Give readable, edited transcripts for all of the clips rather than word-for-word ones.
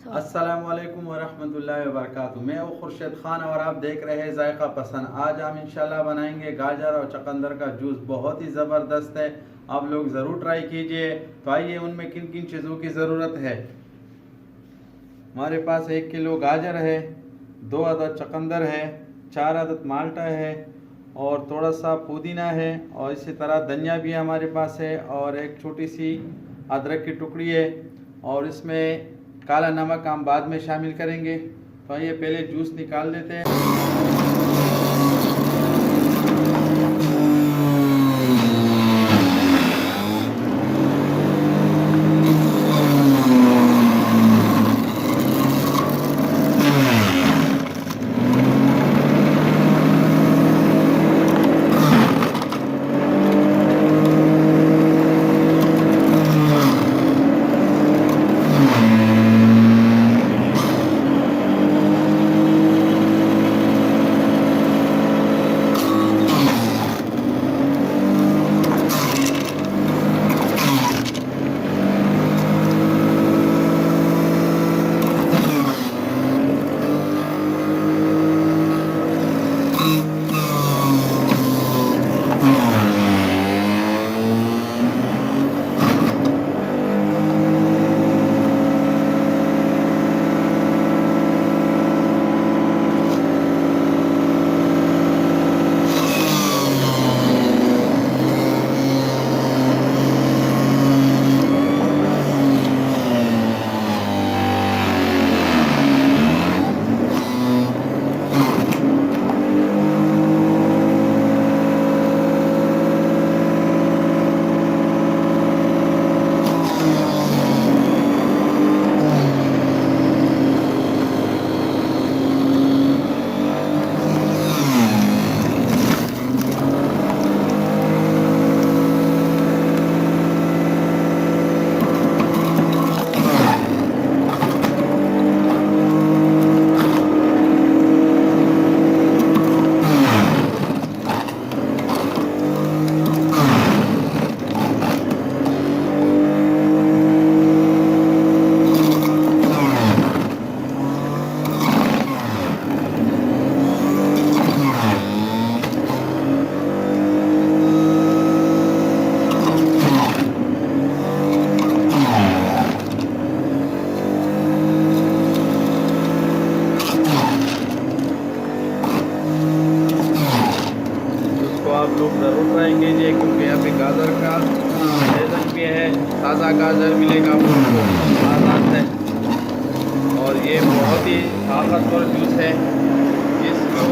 अस्सलामुअलैकुम वरहमतुल्लाहि वबरकातुहू। मैं हूँ खुर्शीद खान और आप देख रहे हैं जायका पसंद। आज हम इंशाल्लाह बनाएंगे गाजर और चुकंदर का जूस। बहुत ही ज़बरदस्त है, आप लोग ज़रूर ट्राई कीजिए। तो आइए उनमें किन किन चीज़ों की ज़रूरत है। हमारे पास 1 किलो गाजर है, 2 अदद चुकंदर है, 4 अदद माल्टा है और थोड़ा सा पुदीना है और इसी तरह धनिया भी हमारे पास है और एक छोटी सी अदरक की टुकड़ी है और इसमें काला नमक हम बाद में शामिल करेंगे। तो आइए पहले जूस निकाल लेते हैं। आप लोग ज़रूर ट्राई कीजिए क्योंकि यहाँ पे गाजर का सीजन भी है। ताज़ा गाजर मिलेगा आपको आसान से और ये बहुत ही ताकतवर जूस है। जिसको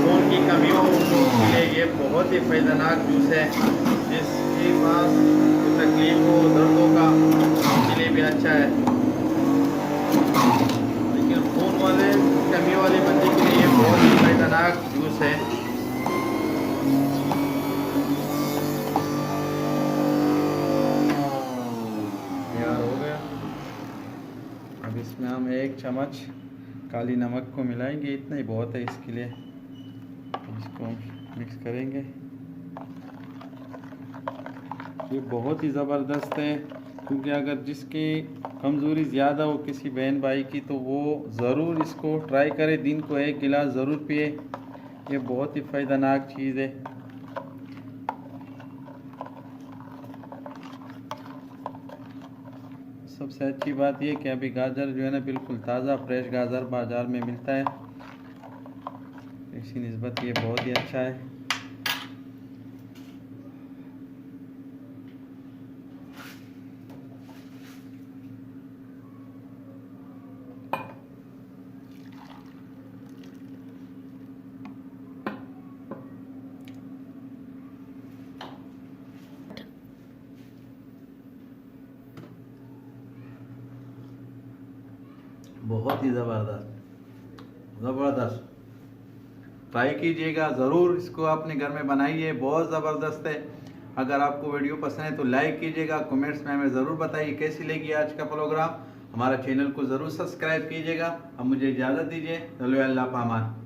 खून की कमी हो उनको के लिए ये बहुत ही फ़ायदेमंद जूस है। जिसके पास तकलीफ हो दर्दों का उनके लिए भी अच्छा है, लेकिन खून वाले कमी वाले बंदे के लिए ये बहुत ही फ़ायदेमंद जूस है। अब इसमें हम 1 चम्मच काली नमक को मिलाएंगे, इतना ही बहुत है इसके लिए। इसको मिक्स करेंगे। ये बहुत ही ज़बरदस्त है क्योंकि अगर जिसकी कमज़ोरी ज़्यादा हो किसी बहन भाई की तो वो ज़रूर इसको ट्राई करे, दिन को 1 गिलास ज़रूर पिए। ये बहुत ही फ़ायदेमंद चीज़ है। सबसे अच्छी बात यह कि अभी गाजर जो है ना बिल्कुल ताज़ा फ्रेश गाजर बाज़ार में मिलता है, इसी निस्बत ये बहुत ही अच्छा है। बहुत ही ज़बरदस्त ट्राई कीजिएगा ज़रूर, इसको अपने घर में बनाइए, बहुत ज़बरदस्त है। अगर आपको वीडियो पसंद है तो लाइक कीजिएगा, कमेंट्स में हमें ज़रूर बताइए कैसी लगी आज का प्रोग्राम। हमारा चैनल को ज़रूर सब्सक्राइब कीजिएगा। अब मुझे इजाज़त दीजिए। चलो अल्लाह पामान।